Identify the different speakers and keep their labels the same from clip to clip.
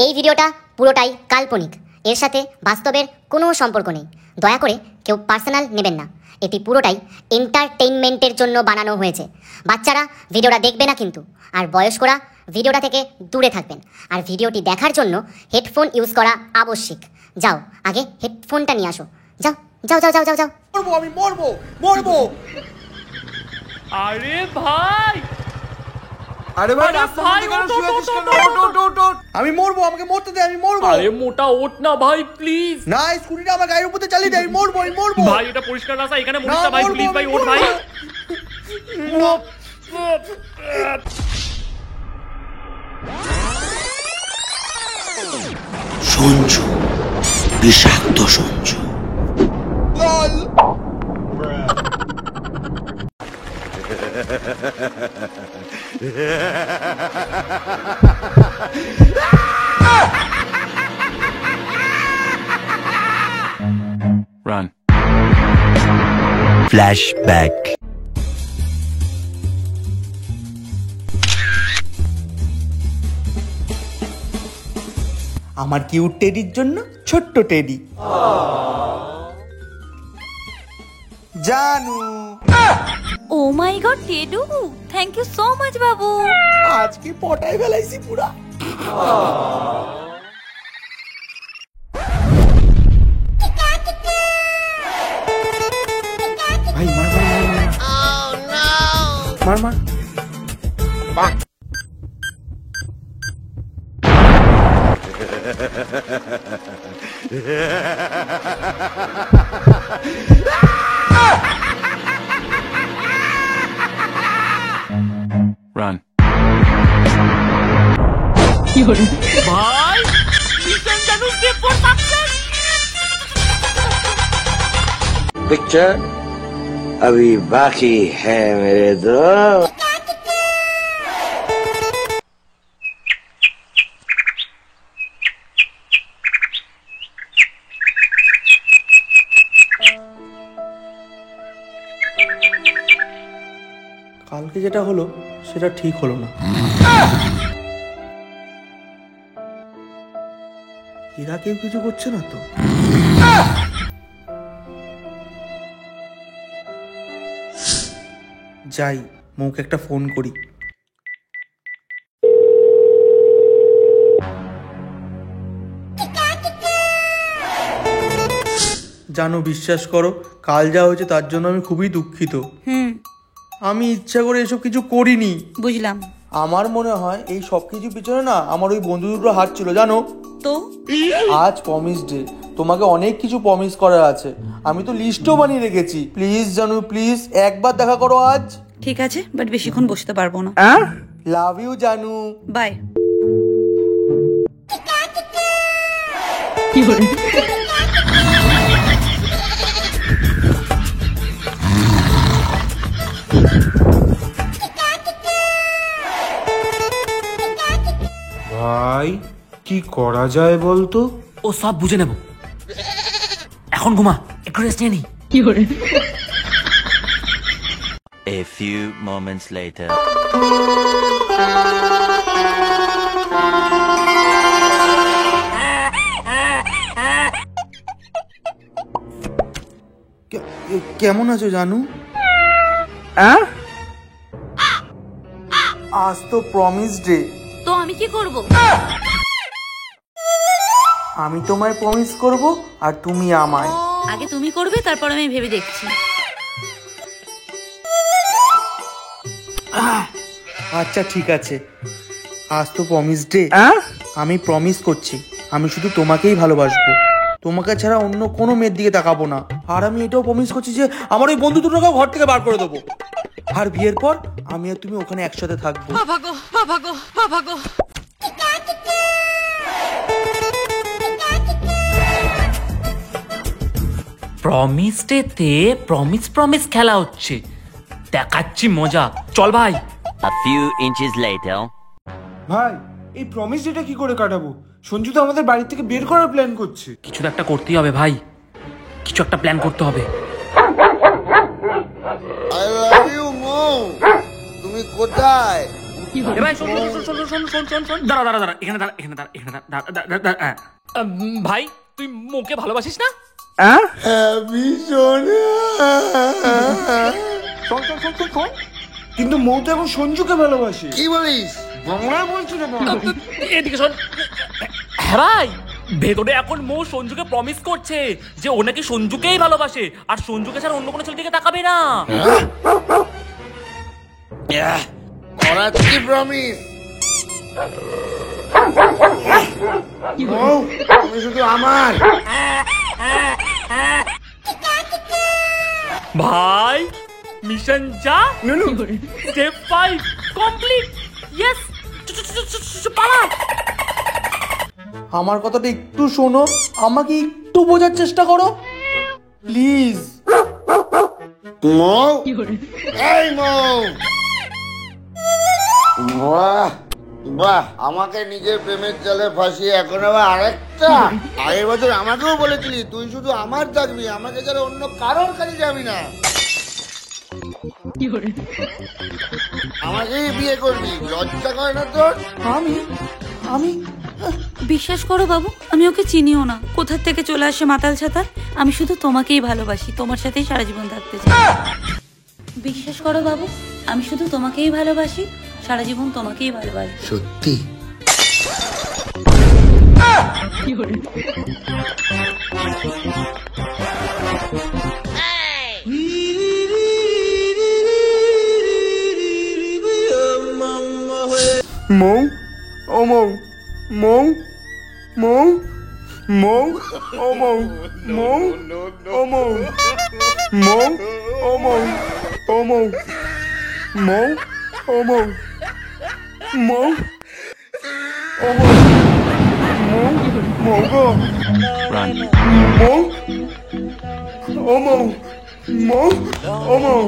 Speaker 1: এই ভিডিওটা পুরোটাই কাল্পনিক, এর সাথে বাস্তবের কোনো সম্পর্ক নেই। দয়া করে কেউ পার্সোনাল নেবেন না। এটি পুরোটাই এন্টারটেইনমেন্টের জন্য বানানো হয়েছে। বাচ্চারা ভিডিওটা দেখবে না কিন্তু, আর বয়স্করা ভিডিওটা থেকে দূরে থাকবেন। আর ভিডিওটি দেখার জন্য হেডফোন ইউজ করা আবশ্যিক। যাও, আগে হেডফোনটা নিয়ে আসো। যাও যাও যাও যাও যাও যাও।
Speaker 2: আমি মরবো মরবো।
Speaker 3: আরে ভাই,
Speaker 2: আরে ভাই,
Speaker 3: আমি
Speaker 2: মরবো, আমাকে মরতে দে, আমি মরবো।
Speaker 3: আরে মোটা ওঠ না ভাই, প্লিজ।
Speaker 2: না, স্কুটিটা আমার গায়ের উপরে চালিয়ে দে, আমি মরবো, আমি মরবো।
Speaker 3: ভাই এটা পরিষ্কার রাস্তা, এখানে মরিস না ভাই, প্লিজ ভাই, ওঠ ভাই।
Speaker 4: সঞ্জু, বিষাক্ত সঞ্জু। Run. Flashback.
Speaker 2: আমার কিউট টেডির জন্য ছোট্ট টেডি জানু।
Speaker 5: ও মাই গড টেডু, থ্যাংক ইউ সো মাচ বাবু।
Speaker 2: আজকে পটাই ফেলাইছি পুরা। ভাই মার মার মার মার মার।
Speaker 4: Run.
Speaker 3: ভাই mission Janu step for success.
Speaker 4: Picture अभी बाकी है मेरे दोस्त।
Speaker 2: কালকে যেটা হলো সেটা ঠিক হলো না। এরা কেউ কিছু করছে না তো? যাই, মৌকে একটা ফোন করি। জানো, বিশ্বাস করো, কাল যা হয়েছে তার জন্য আমি খুবই দুঃখিত। আমি ইচ্ছা করে এসব কিছু করিনি।
Speaker 5: বুঝলাম।
Speaker 2: আমার মনে হয় এই সব কিছু পিছনে না আমার ওই বন্ধু দুটো হাত ছিল, জানো
Speaker 5: তো?
Speaker 2: আজ প্রমিস ডে, তোমাকে অনেক কিছু প্রমিস করার আছে। আমি তো লিস্টও বানিয়ে রেখেছি। প্লিজ জানু, প্লিজ একবার দেখা করো আজ।
Speaker 5: ঠিক আছে, বাট বেশিক্ষণ বসতে পারবো না।
Speaker 2: লাভ ইউ জানু।
Speaker 5: বাই।
Speaker 6: ভাই কি করা যায় বলতো?
Speaker 3: ও সব বুঝে নেব, এখন ঘুমা, একটু রেস্ট নিয়ে নি।
Speaker 4: A few moments later.
Speaker 2: কেমন আছো জানু? আজ তো প্রমিস ডে।
Speaker 5: তো আমি কি করব?
Speaker 2: আমি তোমায় প্রমিস করব আর তুমি আমায়।
Speaker 5: আগে তুমি করবে, তারপর আমি ভেবে দেখছি।
Speaker 2: আচ্ছা ঠিক আছে, আজ তো প্রমিস ডে। আমি প্রমিস করছি আমি শুধু তোমাকেই ভালোবাসবো, তোমাকে ছাড়া অন্য কোনো মেয়ের দিকে তাকাবো না। আর আমি এটাও প্রমিস করছি যে আমার ওই বন্ধু দুটোকে ঘর থেকে বার করে দেবো। আর বিয়ের পর আমি আর তুমি ওখানে একসাথে থাকবো।
Speaker 3: প্রমিস ডেতে প্রমিস খেলা হচ্ছে, দেখাচ্ছি মজা। চল ভাই।
Speaker 4: A few inches later.
Speaker 6: ভাই এই প্রমিস ডেটা কি করে কাটাবো? সঞ্জু তো আমাদের বাড়ি থেকে বের করার প্ল্যান করছে।
Speaker 3: কিছু তো একটা করতেই হবে ভাই, কিছু একটা প্ল্যান করতে হবে।
Speaker 7: I love you, Mo. তুমি কোথায়?
Speaker 3: ভাই শোন দাঁড়া এখানে দাঁড়া ভাই তুই মোকে ভালোবাসিস না?
Speaker 6: শোন কিন্তু মৌ তো এখন সঞ্জুকে ভালোবাসে।
Speaker 7: কি বলিস?
Speaker 6: বাংলায় বলছি রে বাবা।
Speaker 3: এদিকে শোন। হ্যাঁ ভাই, ভেতরে এখন মৌ সঞ্জুকে প্রমিস করছে যে ও নাকি সঞ্জুকেই ভালোবাসে আর সঞ্জুকে ছাড়া অন্য কোনো ছেলের দিকে তাকাবে না।
Speaker 7: করাচ্ছি প্রমিস। তুমি শুধু আমার।
Speaker 3: ভাই মিশন যা স্টেপ 5 কমপ্লিট। ইয়েস পালা।
Speaker 2: আমার কথাটা একটু শোনো, আমাকে একটু বোঝার চেষ্টা করো প্লিজ।
Speaker 7: মৌ, এই মৌ, বাহ বাহ, আমাকে নিজের প্রেমের জালে ফাঁসিয়ে এখন আবার আরেকটা। আগের বছর আমাকেও বলেছিলি তুই শুধু আমার থাকবি, আমাকে ছাড়া অন্য কারোর কাছে যাবি না, আমাকেই বিয়ে করবি। লজ্জা করে না তোর?
Speaker 2: আমি
Speaker 5: বিশ্বাস করো বাবু, আমি ওকে চিনিও না। কোথা থেকে চলে আসে মাতাল ছাতাল। আমি শুধু তোমাকেই ভালোবাসি, তোমার সাথেই সারা জীবন থাকতে চাই। বিশ্বাস করো বাবু, আমি শুধু তোমাকেই ভালোবাসি, সারা জীবন তোমাকেই ভালোবাসি।
Speaker 7: সত্যি?
Speaker 2: মৌ, ও মৌ, মৌ, মৌ, মৌ, ও মৌ, মৌ, ও মৌ, মৌ, ও মৌ, ও মৌ, মৌ, ও মৌ, মৌ, ও মৌ, মৌ, মৌ গো, মৌ, ও মৌ, মৌ, ও মৌ।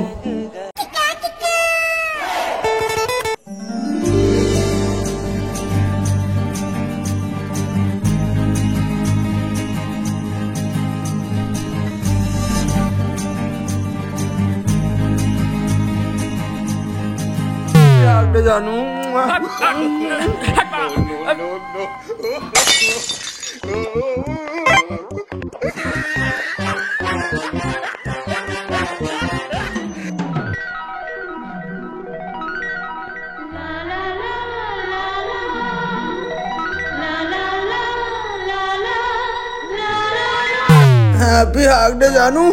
Speaker 2: জানু হ্যাপি হাগ ডে জানু।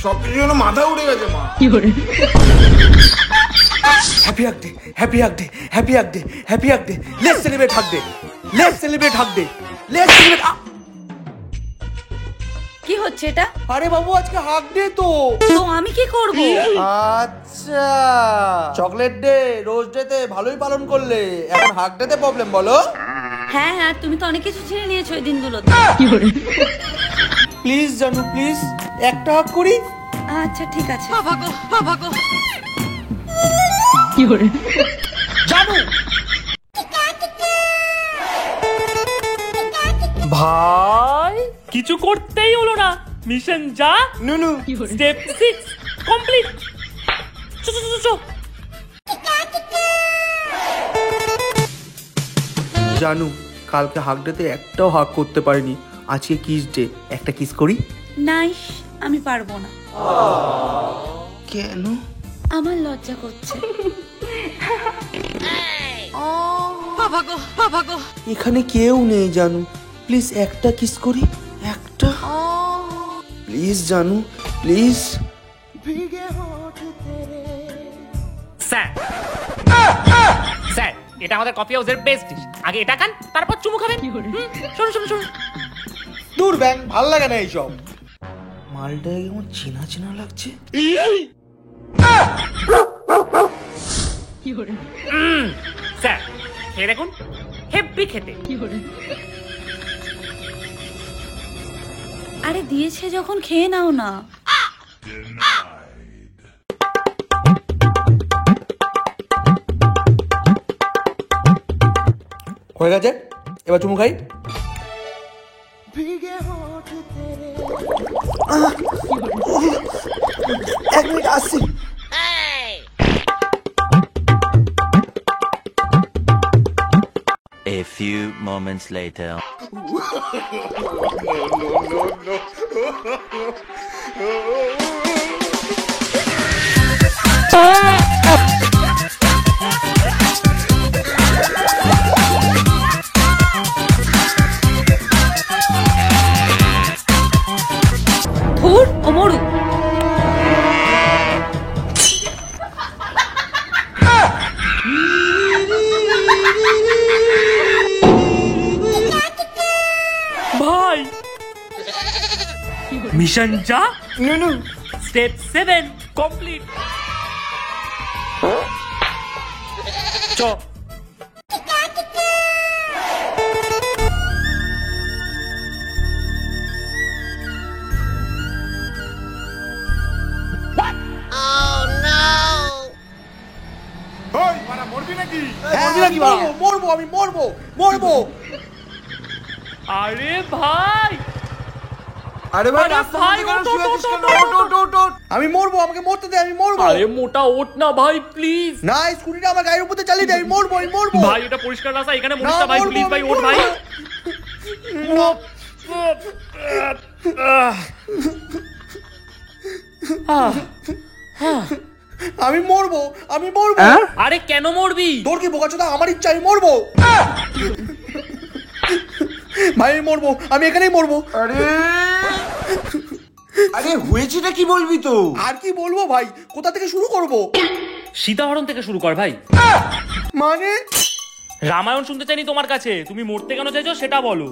Speaker 6: সবকিছু যেন মাথা উঠে গেছে মা।
Speaker 2: Happy hug day, happy hug day, happy hug day, happy hug day. Let's celebrate hug day, let's celebrate hug day, let's celebrate.
Speaker 5: কি হচ্ছে এটা?
Speaker 2: আরে বাবু আজকে হাগ ডে তো।
Speaker 5: তো আমি কি করব?
Speaker 2: আচ্ছা, চকলেট ডে রোজ ডে তে ভালোই পালন করলে, এখন হাগ ডে তে প্রবলেম বলো?
Speaker 5: হ্যাঁ হ্যাঁ, তুমি তো অনেক কিছু ছেড়ে নিয়েছো ওই দিনগুলোতে।
Speaker 2: প্লিজ জানু প্লিজ, একটা হাগ করি।
Speaker 5: আচ্ছা ঠিক আছে।
Speaker 2: জানু
Speaker 3: ভাই কিছু করতেই হলো না। মিশন যা
Speaker 2: নুনু
Speaker 3: স্টেপ 6 কমপ্লিট।
Speaker 2: জানু কালকে হাগ ডেতে একটাও হাগ করতে পারিনি, আজকে কিস ডে, একটা কিস করি।
Speaker 5: নাইস, আমি পারবো না।
Speaker 2: কেন?
Speaker 5: আমার লজ্জা করছে।
Speaker 2: এখানে কেউ নেই জানু, প্লিজ একটা কিস করি, একটা please Janu please.
Speaker 3: Sir sir, এটা আমাদের কফি হাউসের বেস্ট ডিশ। আগে এটা খান, তারপর চুমু খাবেন। শুনুন
Speaker 2: দূর ব্যাং, ভাল লাগে না এইসব। মালটা কেমন চেনা চেনা লাগছে।
Speaker 3: স্যার খেয়ে দেখুন, হেব্বি খেতে।
Speaker 5: আরে দিয়েছে যখন খেয়ে নাও না।
Speaker 2: হয়ে গেছে, এবার চুমু খাই। এক মিনিট আসছি।
Speaker 4: A few moments later.
Speaker 5: ধুর ও মরু।
Speaker 3: ভাই মিশন যা
Speaker 6: নো
Speaker 3: স্টেপ 7 কমপ্লিট। চ
Speaker 6: ওই মারা মরবি নাকি?
Speaker 2: মরবো, আমি মরবো।
Speaker 3: আরে ভাই
Speaker 6: আরে ভাই
Speaker 3: আরে
Speaker 6: রাস্তার
Speaker 3: ভাই,
Speaker 6: মধ্যে কেন
Speaker 3: ওঠ,
Speaker 6: শুয়ে
Speaker 3: ওঠ,
Speaker 6: আছিস কেন?
Speaker 3: ওঠ, ওঠ,
Speaker 6: ওঠ।
Speaker 2: আমি মরবো, আমাকে মরতে দে, আমি মরবো।
Speaker 3: আরে মোটা ওঠ না ভাই প্লিজ।
Speaker 2: না, স্কুটিটা আমার গায়ের উপরে চালিয়ে দে, আমি মরবো।
Speaker 3: ভাই এটা পরিষ্কার রাস্তা, এখানে মরিস না ভাই,
Speaker 2: মরবো,
Speaker 3: প্লিজ ভাই
Speaker 2: আমি
Speaker 3: ওঠ ভাই।
Speaker 2: আমি মরবো।
Speaker 3: আরে কেন মরবি?
Speaker 2: তোর কি বোকাচোদা? আমার ইচ্ছা, আমি মরবো। ভাই আমি মরবো, আমি এখানেই মরবো।
Speaker 6: আরে হয়েছেটা কি বলবি তো?
Speaker 2: আর কি বলবো ভাই, কোথা থেকে শুরু করব?
Speaker 3: সীতাহরণ থেকে শুরু কর ভাই।
Speaker 2: মানে
Speaker 3: রামায়ণ শুনতে চাইনি তোমার কাছে, তুমি মরতে কেন চাইছো সেটা বলো।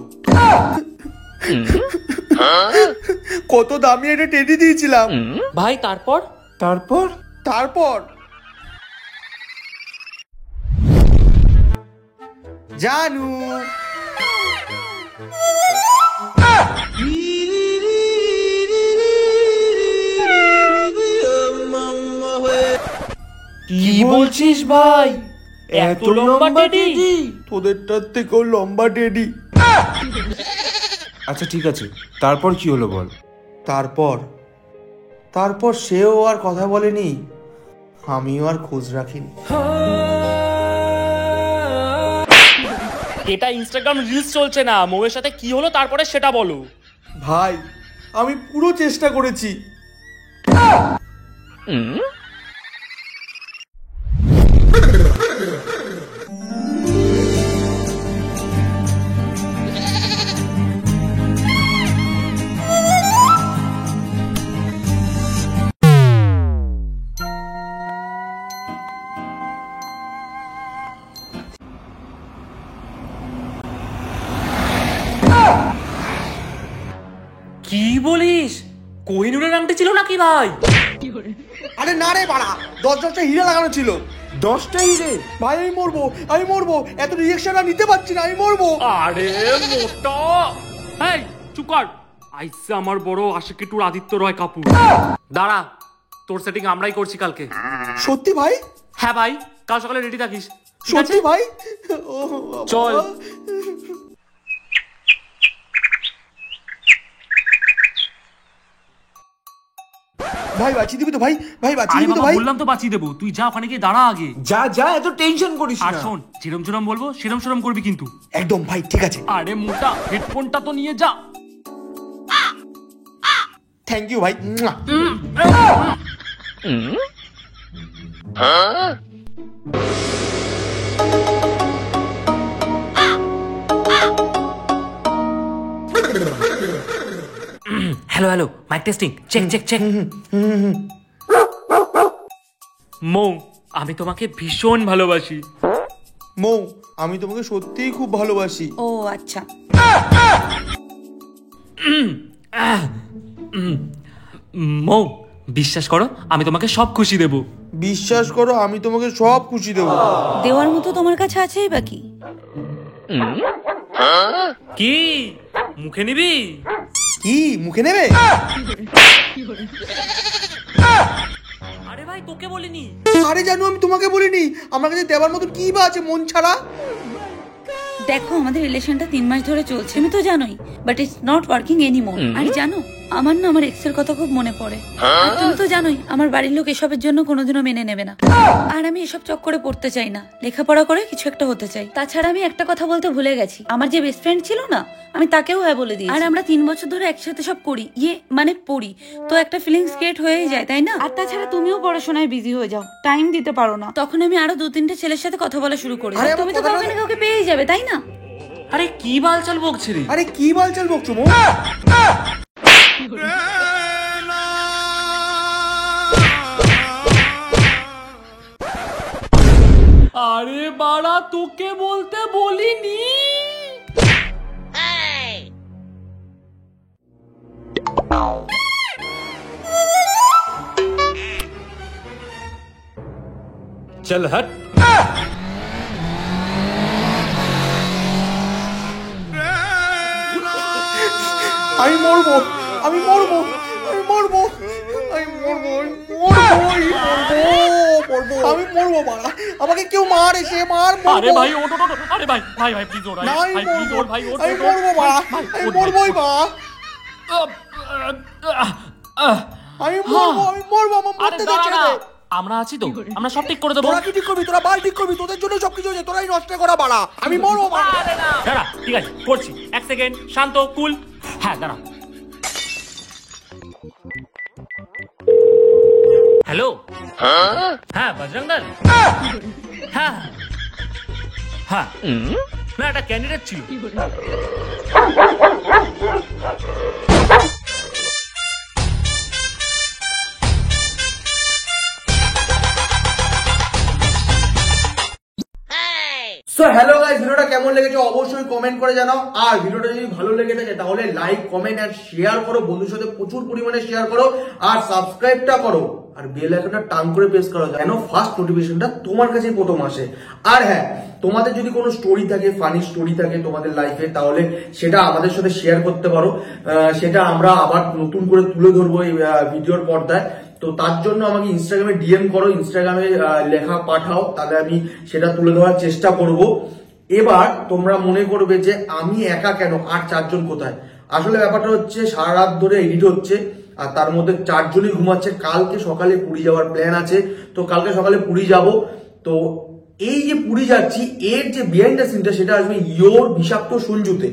Speaker 2: কত দামি একটা টেডি দিয়েছিলাম
Speaker 3: ভাই তারপর?
Speaker 2: তারপর জানু
Speaker 3: কি বলছিস ভাই? এত লম্বা টেডি?
Speaker 2: তোদেরটার থেকেও লম্বা টেডি।
Speaker 6: আচ্ছা ঠিক আছে, তারপর কি হলো বল?
Speaker 2: তারপর সেও আর কথা বলেনি, আমিও আর খোঁজ রাখিনি।
Speaker 3: এটা ইনস্টাগ্রাম রিলস চলছে না, মৌয়ের সাথে কি হলো তারপরে সেটা বলো।
Speaker 2: ভাই আমি পুরো চেষ্টা করেছি।
Speaker 3: কি বলিস? কোহিনূরের আংটি ছিল নাকি ভাই?
Speaker 2: আরে না রে বাড়া, 10টা হিরে লাগানো ছিল।
Speaker 6: 10টা হিরে?
Speaker 2: ভাই আমি মরবো, এত রিয়েকশন আর নিতে পারছি না, আমি মরবো।
Speaker 3: আরে মোটা, এই চুপ কর। আইসে আমার বড় আশিকি টুর আদিত্য রয় কাপুর। দাঁড়া, তোর সেটিং আমরাই করছি কালকে।
Speaker 2: সত্যি ভাই?
Speaker 3: হ্যাঁ ভাই, কাল সকালে রেডি থাকিস। ঠিক আছে?
Speaker 2: সত্যি ভাই? ও
Speaker 3: চল।
Speaker 2: ভাই বাঁচিয়ে দিবি তো ভাই? ভাই বাঁচিয়ে
Speaker 3: আরে
Speaker 2: দিবি তো
Speaker 3: বাবা
Speaker 2: ভাই?
Speaker 3: বললাম তো বাঁচিয়ে দেবো, তুই যা ওখানে গিয়ে দাঁড়া আগে।
Speaker 6: যা এত টেনশন করিস
Speaker 3: আর
Speaker 6: না।
Speaker 3: শোন, যেরম যেরম বলবো সেরম সেরম করবি কিন্তু।
Speaker 2: একদম ভাই, ঠিক আছে।
Speaker 3: আরে মোটা, হেডফোনটা তো নিয়ে যা।
Speaker 2: থ্যাংক ইউ ভাই।
Speaker 3: Hello mike testing, check. Mou, আমি তোমাকে ভীষণ ভালোবাসি।
Speaker 2: মৌ, আমি তোমাকে সত্যিই খুব ভালোবাসি।
Speaker 5: ও আচ্ছা।
Speaker 3: মৌ, বিশ্বাস করো আমি তোমাকে সব খুশি দেব।
Speaker 2: বিশ্বাস করো, আমি তোমাকে সব খুশি দেবো।
Speaker 5: দেওয়ার মতো তোমার কাছে আছেই বাকি।
Speaker 3: কি মুখে নিবি?
Speaker 2: কি মুখে নেবে?
Speaker 3: আরে ভাই তোকে বলিনি।
Speaker 2: আরে জানো, আমি তোমাকে বলিনি। আমার কাছে দেওয়ার মতন কি বা আছে মন ছাড়া?
Speaker 5: দেখো আমাদের রিলেশনটা 3 মাস ধরে চলছে, তুমি তো জানোই, but it's not working anymore. আর জানো আমার না আমার এক্সের কথা খুব মনে পড়ে। আর তুমি তো জানোই আমার বাড়ির লোক এসবের জন্য কোনোদিনও মেনে নেবে না। আর আমি এসব চক্করে পড়তে চাই না, লেখাপড়া করে কিছু একটা হতে চাই। তাছাড়া আমি একটা কথা বলতে ভুলে গেছি, আমার যে বেস্ট ফ্রেন্ড ছিল না, আমি তাকেও হ্যাঁ বলে দিই। আর আমরা 3 বছর ধরে একসাথে সব করি, মানে পড়ি, তো একটা ফিলিংস ক্রিয়েট হয়েই যায়, তাই না? আর তাছাড়া তুমিও পড়াশোনায় বিজি হয়ে যাও, টাইম দিতে পারো না। তখন আমি আরো 2-3টে ছেলের সাথে কথা বলা শুরু করি। তুমি তো কাউকে না কাউকে পেয়েই যাবে, তাই না?
Speaker 3: আরে কি বালচাল বকছে রে?
Speaker 2: আরে কি বালচাল বকছো মো?
Speaker 3: আরে বাড়া, তোকে বলতে বলিনি। চল হট।
Speaker 2: আমি মরবো, আমি মরবো, আমি মরবো, আমি মরবো, আমি মরবো বাড়া। আমাকে কেউ মার, এসে মার।
Speaker 3: আরে ভাই ওঠ ওঠ ওঠ। আরে ভাই ভাই ভাই প্লিজ ওঠ ভাই, ভাই প্লিজ ওঠ ভাই, ওঠ
Speaker 2: আমি
Speaker 3: ওঠ,
Speaker 2: মরবো বাড়া,
Speaker 3: ভাই,
Speaker 2: আমি
Speaker 3: ওঠ,
Speaker 2: মরবোই
Speaker 3: ভাই।
Speaker 2: বাড়া, আমি মরবো, আমি মরবো, আমার
Speaker 3: আরে
Speaker 2: মরতে
Speaker 3: দাঁড়া
Speaker 2: দিচ্ছে
Speaker 3: না,
Speaker 2: না।
Speaker 3: আমরা আছি তো, আমরা সব ঠিক করে দেবো।
Speaker 2: তোরা কি ঠিক করবি? তোরা বাল ঠিক করবি, তোদের জন্য সবকিছু হয়েছে, তোরাই নষ্ট করা বাড়া। আমি মরবো বাড়া।
Speaker 3: দাঁড়া, ঠিক আছে করছি, 1 সেকেন্ড শান্ত কুল। হ্যাঁ দাঁড়া। হ্যালো, হ্যাঁ বজরং দল, হ্যাঁ হ্যাঁ, না একটা ক্যান্ডিডেট ছিল।
Speaker 2: সো হ্যালো গাইস, ভিডিওটা কেমন লেগেছে অবশ্যই কমেন্ট করে জানাও। আর ভিডিওটা যদি ভালো লেগে থাকে তাহলে লাইক, কমেন্ট আর শেয়ার করো, বন্ধুর সাথে প্রচুর পরিমাণে শেয়ার করো, আর সাবস্ক্রাইবটা করো, আর বেল আইকনটা টান করে প্রেস করো যেন ফার্স্ট নোটিফিকেশনটা তোমার কাছে প্রথম আসে। আর হ্যাঁ, তোমাদের যদি কোনো স্টোরি থাকে, ফানি স্টোরি থাকে তোমাদের লাইফে, তাহলে সেটা আমাদের সাথে শেয়ার করতে পারো। সেটা আমরা আবার নতুন করে তুলে ধরবো এই ভিডিওর পর্দায়। তো তার জন্য আমাকে ইনস্টাগ্রামে ডিএম করো, ইনস্টাগ্রামে লেখা পাঠাও, তাহলে আমি সেটা তুলে ধরার চেষ্টা করব। এবার তোমরা মনে করবে যে আমি একা কেন, আর 4 জন কোথায়? আসলে ব্যাপারটা হচ্ছে সারা রাত ধরে এডিট হচ্ছে, আর তার মধ্যে 4 জনই ঘুমাচ্ছে। কালকে সকালে পুরী যাওয়ার প্ল্যান আছে, তো কালকে সকালে পুরী যাব। তো এই যে পুরী যাচ্ছি, এর যে বিহাইন্ড দ্য সিনটা সেটা আসবে ইয়োর বিষাক্ত সঞ্জুতে।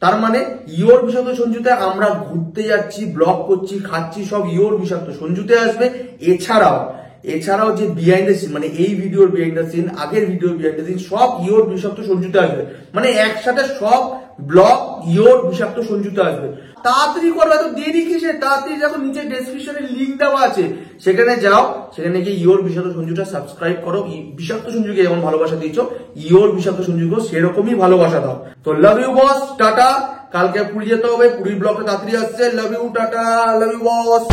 Speaker 2: তার মানে ইয়োর বিষাক্ত সঞ্জুতে আমরা ঘুরতে যাচ্ছি, ব্লগ করছি, খাচ্ছি, সব ইয়োর বিষাক্ত সঞ্জুতে আসবে। এছাড়াও যে বিহাইন্ড দ্য সিন, মানে এই ভিডিওর বিহাইন্ড দ্য সিন, আগের ভিডিওর বিহাইন্ড দ্য সিন, সব ইয়োর বিষাক্ত সঞ্জুতে আসবে। মানে একসাথে সব ব্লগ ইয়োর বিষাক্ত সঞ্জুতে আসবে। তাড়াতাড়ি করবে, তো দেরি কিসে? তাড়াতাড়ি দেখো নিচে ডেসক্রিপশনে লিংক দেওয়া আছে, সেখানে যাও, সেখানে গিয়ে ইয়োর বিষাক্ত সঞ্জুটা সাবস্ক্রাইব করো। বিষাক্ত সঞ্জুকে যেমন ভালোবাসা দিয়েছো, ইয়োর বিষাক্ত সঞ্জুকেও সেরকমই ভালোবাসা দাও। তো লাভ ইউ বস, টাটা। কালকে পুরী যেতে হবে, পুরীর ব্লগটা তাড়াতাড়ি আসছে। লাভ ইউ, টাটা, লাভ ইউ বস।